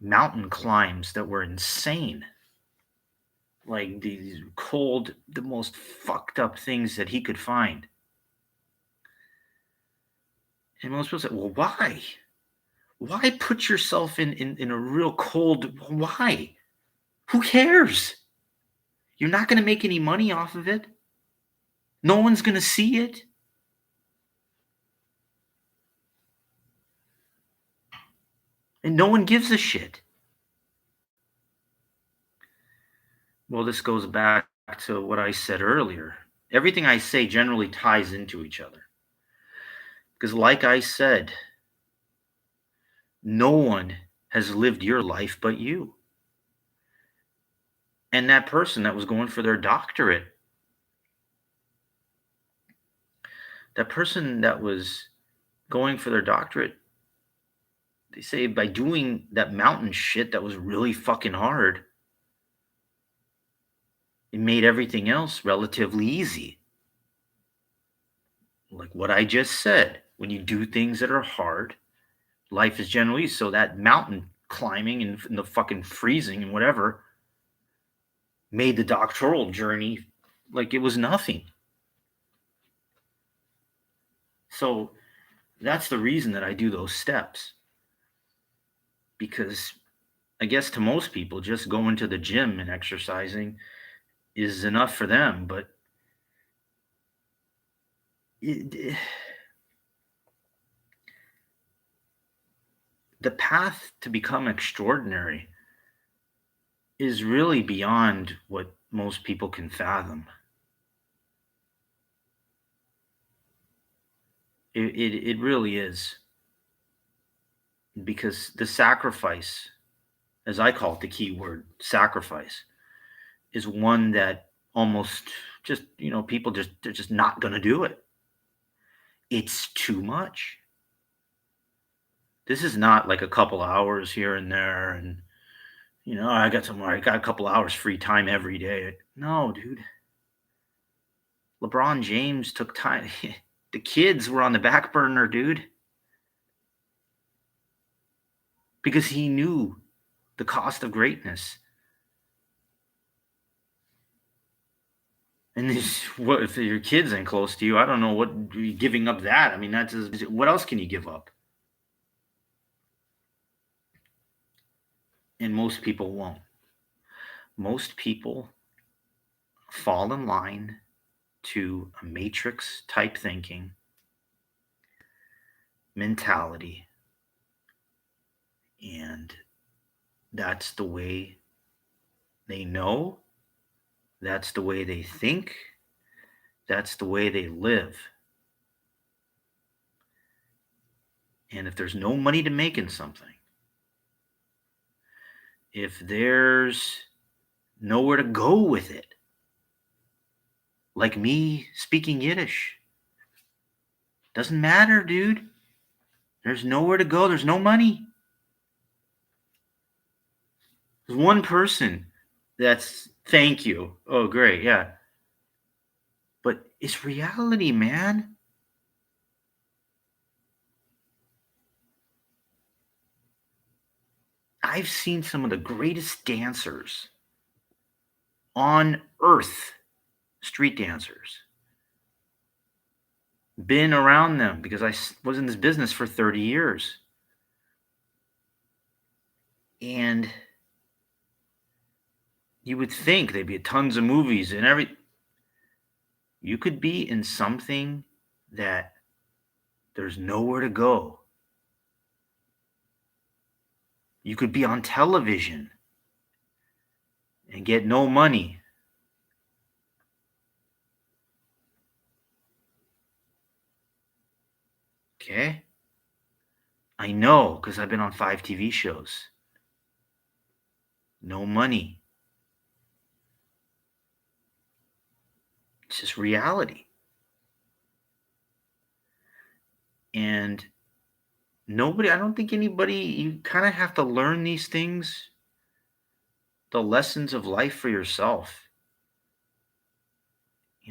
mountain climbs that were insane, like these cold, the most fucked up things that he could find. And most people say, well, why put yourself in a real cold, why? Who cares? You're not going to make any money off of it. No one's going to see it. And no one gives a shit. Well, this goes back to what I said earlier. Everything I say generally ties into each other. Because, like I said, no one has lived your life but you. And that person that was going for their doctorate, that person that was going for their doctorate, they say by doing that mountain shit that was really fucking hard, it made everything else relatively easy. Like what I just said, when you do things that are hard, life is generally so that mountain climbing and the fucking freezing and whatever made the doctoral journey like it was nothing. So That's the reason that I do those steps. Because I guess to most people, just going to the gym and exercising is enough for them. But it, the path to become extraordinary is really beyond what most people can fathom. It really is. Because the sacrifice, as I call it, the key word, sacrifice, is one that almost just, people they're just not going to do it. It's too much. This is not like a couple hours here and there and I got a couple hours free time every day. No, dude. LeBron James took time. The kids were on the back burner, dude. Because he knew the cost of greatness. And what if your kids ain't close to you? I don't know what giving up that. I mean, that's what else can you give up? And most people won't. Most people fall in line to a matrix type thinking mentality, and that's the way they know, that's the way they think, that's the way they live. And if there's no money to make in something, if there's nowhere to go with it, like me speaking Yiddish, doesn't matter, dude. There's nowhere to go. There's no money. There's one person that's thank you. Oh, great. Yeah. But it's reality, man. I've seen some of the greatest dancers on earth, street dancers. Been around them because I was in this business for 30 years. And you would think there'd be tons of movies and you could be in something that there's nowhere to go. You could be on television and get no money. Okay? I know because I've been on 5 TV shows. No money. It's just reality. And I don't think anybody, you kind of have to learn these things, the lessons of life for yourself.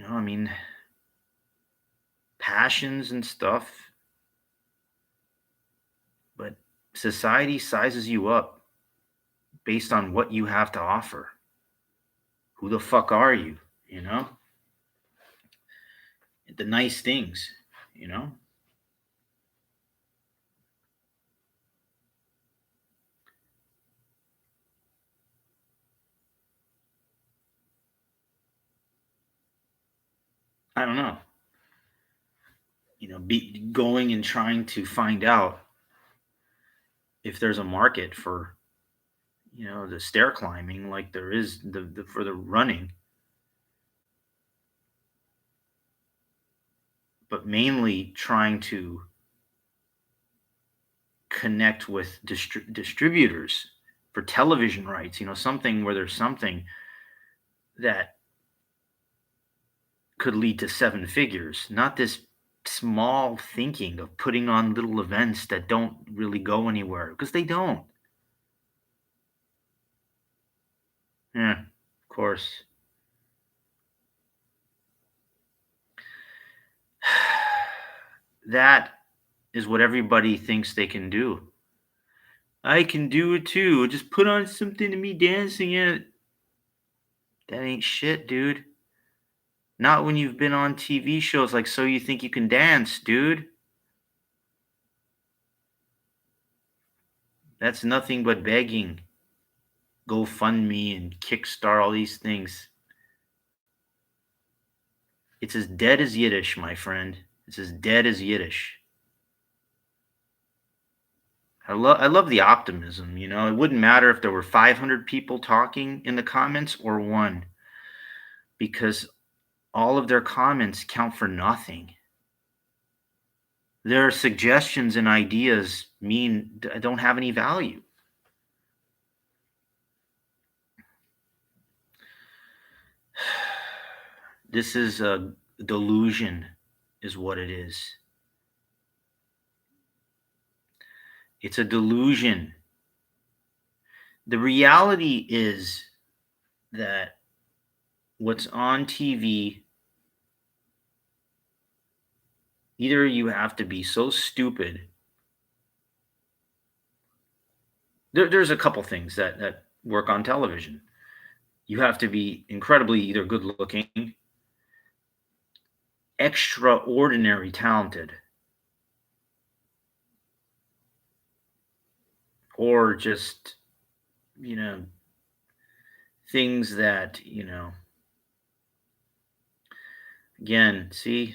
I mean, passions and stuff. But society sizes you up based on what you have to offer. Who the fuck are you? The nice things, I don't know. Be going and trying to find out if there's a market for, the stair climbing like there is for the running. But mainly trying to connect with distributors for television rights, something where there's something that could lead to 7 figures, not this small thinking of putting on little events that don't really go anywhere because they don't. Yeah, of course. That is what everybody thinks they can do. I can do it too. Just put on something to me dancing in it. That ain't shit, dude. Not when you've been on TV shows like So You Think You Can Dance, dude. That's nothing but begging. GoFundMe and Kickstarter, all these things. It's as dead as Yiddish, my friend. It's as dead as Yiddish. I love the optimism, you know. It wouldn't matter if there were 500 people talking in the comments or one, because all of their comments count for nothing. Their suggestions and ideas don't have any value. This is a delusion, is what it is. It's a delusion. The reality is that what's on TV, either you have to be so stupid. There's a couple things that work on television. You have to be incredibly either good looking, extraordinary talented, or just, you know, things that, again, see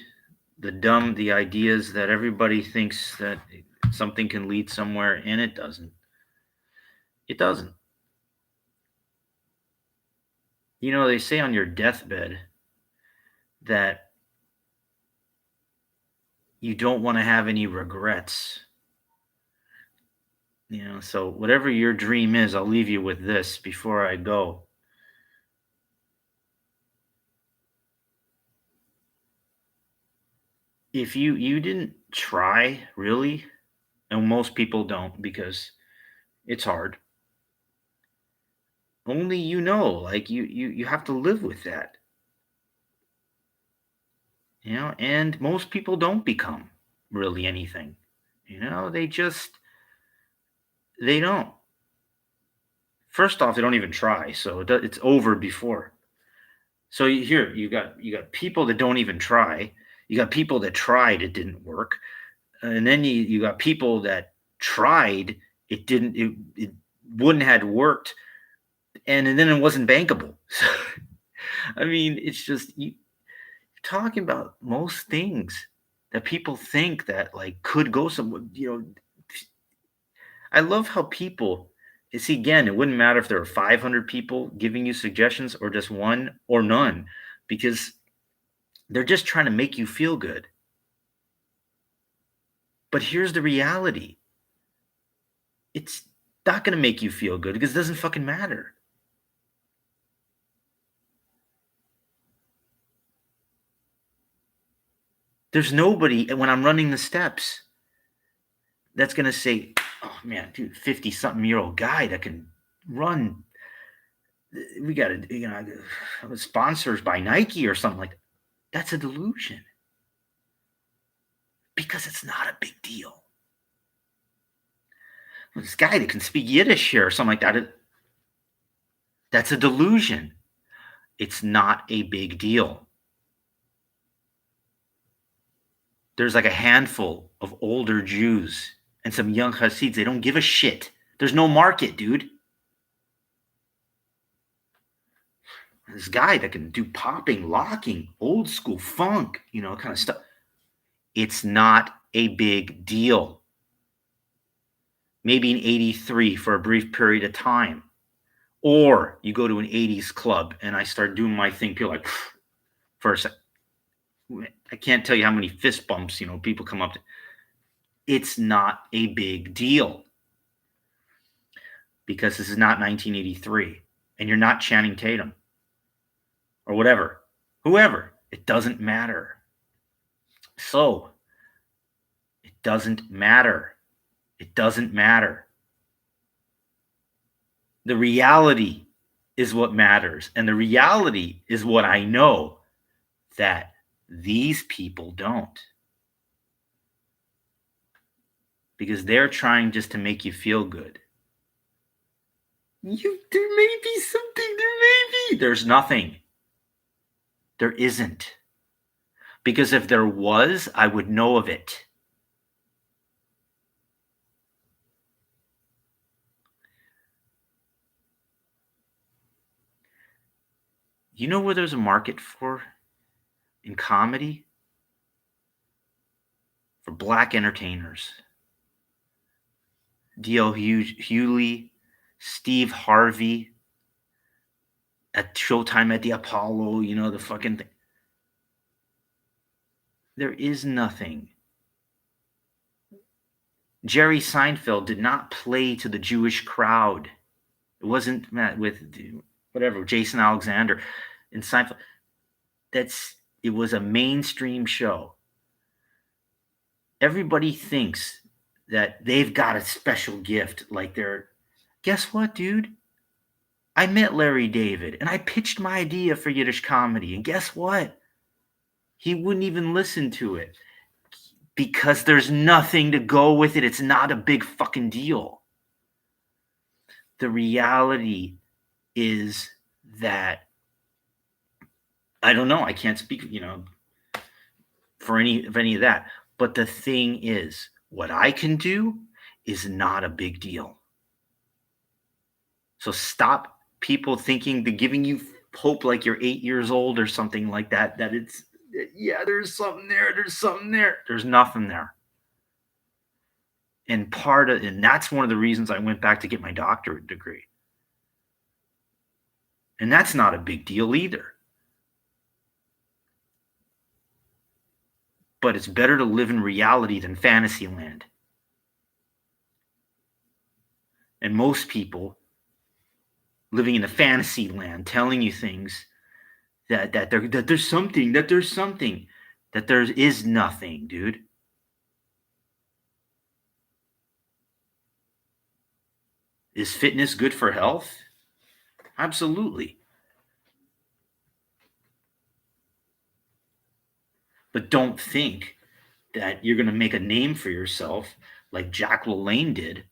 the ideas that everybody thinks that something can lead somewhere, and it doesn't. It doesn't. You know, they say on your deathbed that you don't want to have any regrets. You know, so whatever your dream is, I'll leave you with this before I go. If you didn't try really, and most people don't because it's hard. Only like you have to live with that. You know, and most people don't become really anything. You know, they don't. First off, they don't even try, so it's over before. So here you got people that don't even try. You got people that tried, it didn't work, and then you got people that tried, it wouldn't had worked, and then it wasn't bankable. So, I mean, it's just you talking about most things that people think that like could go somewhere. I love how people see again, it wouldn't matter if there were 500 people giving you suggestions or just one or none, because they're just trying to make you feel good. But here's the reality. It's not going to make you feel good because it doesn't fucking matter. There's nobody when I'm running the steps that's going to say, oh man, dude, 50 something year old guy that can run. We got to, sponsors by Nike or something like that. That's a delusion because it's not a big deal. This guy that can speak Yiddish here or something like that, that's a delusion. It's not a big deal. There's like a handful of older Jews and some young Hasids. They don't give a shit. There's no market, dude. This guy that can do popping, locking, old school funk, kind of stuff. It's not a big deal. Maybe in 83 for a brief period of time. Or you go to an 80s club and I start doing my thing. People are like, for a second. I can't tell you how many fist bumps, people come up to. It's not a big deal. Because this is not 1983. And you're not Channing Tatum. Or whatever. Whoever. It doesn't matter. So, it doesn't matter. It doesn't matter. The reality is what matters. And the reality is what I know that these people don't. Because they're trying just to make you feel good. There may be something, There's nothing. There isn't. Because if there was, I would know of it. You know where there's a market for in comedy? For black entertainers. D.L. Hewley, Steve Harvey at Showtime at the Apollo, the fucking thing. There is nothing. Jerry Seinfeld did not play to the Jewish crowd. It wasn't with whatever, Jason Alexander and Seinfeld. It was a mainstream show. Everybody thinks that they've got a special gift, like guess what, dude? I met Larry David and I pitched my idea for Yiddish comedy, and guess what? He wouldn't even listen to it because there's nothing to go with it. It's not a big fucking deal. The reality is that I don't know. I can't speak, for any of that. But the thing is, what I can do is not a big deal. So stop people thinking they're giving you hope like you're 8 years old or something like that, that it's, yeah, there's something there. There's something there. There's nothing there. And that's one of the reasons I went back to get my doctorate degree. And that's not a big deal either. But it's better to live in reality than fantasy land. And most people living in a fantasy land telling you things that there's something, that there is nothing, dude. Is fitness good for health? Absolutely. But don't think that you're going to make a name for yourself like Jack LaLanne did.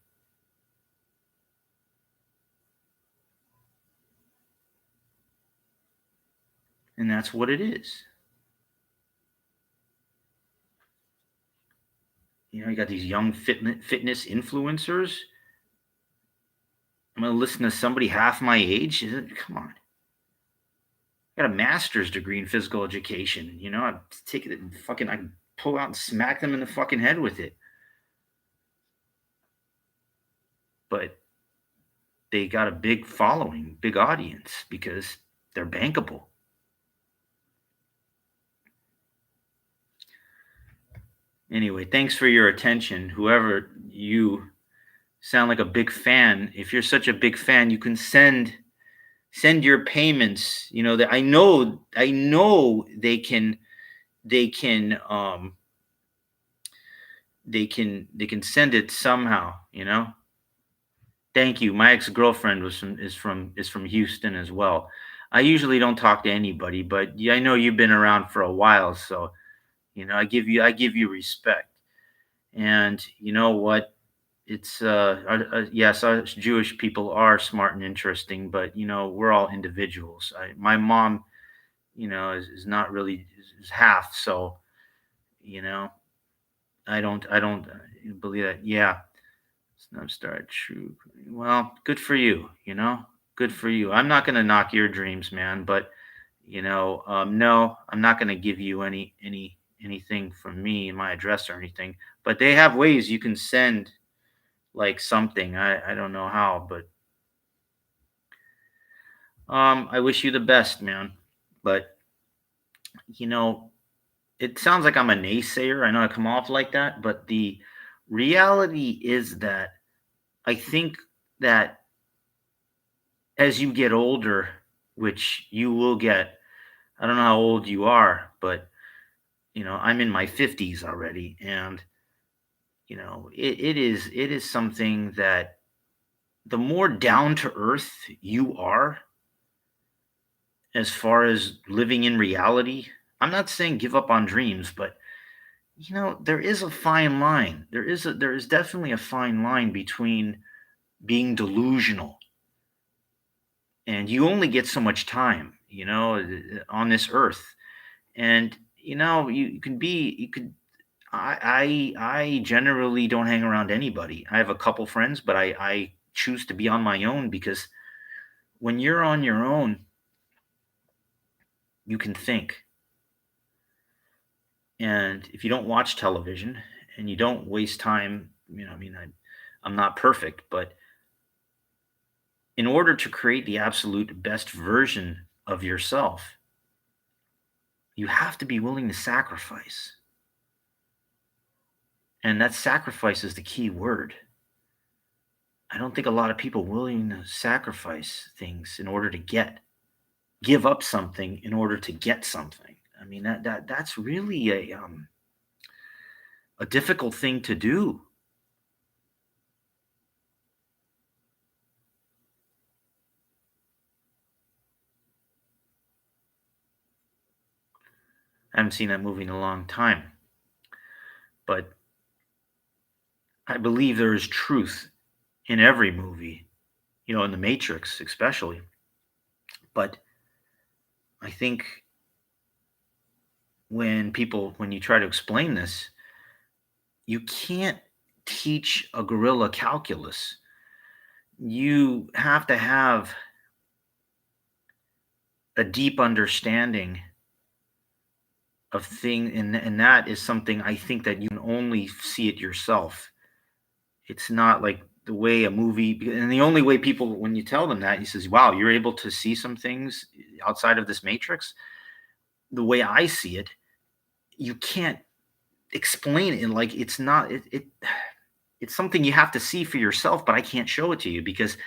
And that's what it is. You got these young fitness influencers. I'm going to listen to somebody half my age. Come on. I got a master's degree in physical education. I take it and fucking, I pull out and smack them in the fucking head with it. But they got a big following, big audience, because they're bankable. Anyway, thanks for your attention. Whoever you sound like a big fan. If you're such a big fan, you can send your payments. That I know they can send it somehow. Thank you. My ex-girlfriend is from Houston as well. I usually don't talk to anybody, but I know you've been around for a while, so I give you respect. And you know what? It's yes, us Jewish people are smart and interesting, but we're all individuals. My mom, is not really is half, so I don't believe that. Yeah, Snubstar true. Well, good for you. Good for you. I'm not gonna knock your dreams, man, but no, I'm not gonna give you anything from me, my address or anything. But they have ways you can send like something. I don't know how, but I wish you the best, man. But it sounds like I'm a naysayer. I know I come off like that, but the reality is that I think that as you get older, which you will get, I don't know how old you are, but I'm in my 50s already, and it is something that the more down to earth you are as far as living in reality, I'm not saying give up on dreams, but there is a fine line. There is definitely a fine line between being delusional, and you only get so much time, on this earth. And you could I generally don't hang around anybody. I have a couple friends, but I choose to be on my own, because when you're on your own, you can think. And if you don't watch television and you don't waste time, I'm not perfect, but in order to create the absolute best version of yourself, you have to be willing to sacrifice. And that sacrifice is the key word. I don't think a lot of people willing to sacrifice things in order to give up something in order to get something. I mean that's really a difficult thing to do. I haven't seen that movie in a long time, but I believe there is truth in every movie, in the Matrix especially. But I think when you try to explain this, you can't teach a gorilla calculus. You have to have a deep understanding of thing, and that is something I think that you can only see it yourself. It's not like the way a movie, and the only way people, when you tell them that, he says, wow, you're able to see some things outside of this matrix. The way I see it, you can't explain it, and like it's not it's something you have to see for yourself, but I can't show it to you because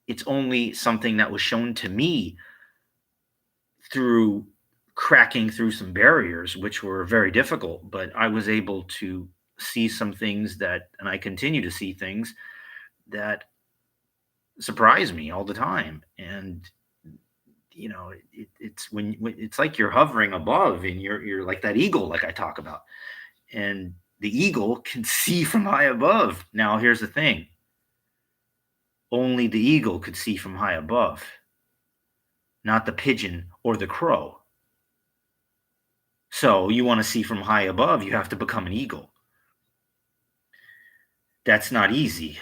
it's only something that was shown to me through cracking through some barriers, which were very difficult. But I was able to see some things and I continue to see things that surprise me all the time. And it's when it's like you're hovering above, and you're like that eagle, like I talk about, and the eagle can see from high above. Now, here's the thing: only the eagle could see from high above, not the pigeon or the crow. So you want to see from high above, you have to become an eagle. That's not easy.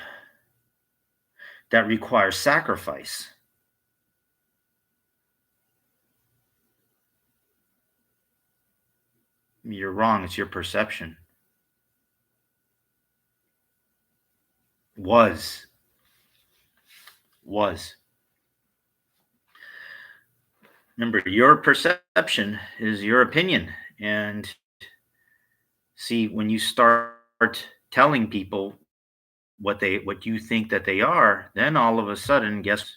That requires sacrifice. You're wrong. It's your perception. Was. Was. Remember, your perception is your opinion. And see, when you start telling people what you think that they are, then all of a sudden, guess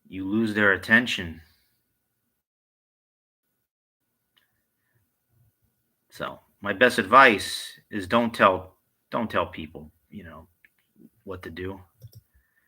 you lose their attention. So my best advice is don't tell people, what to do.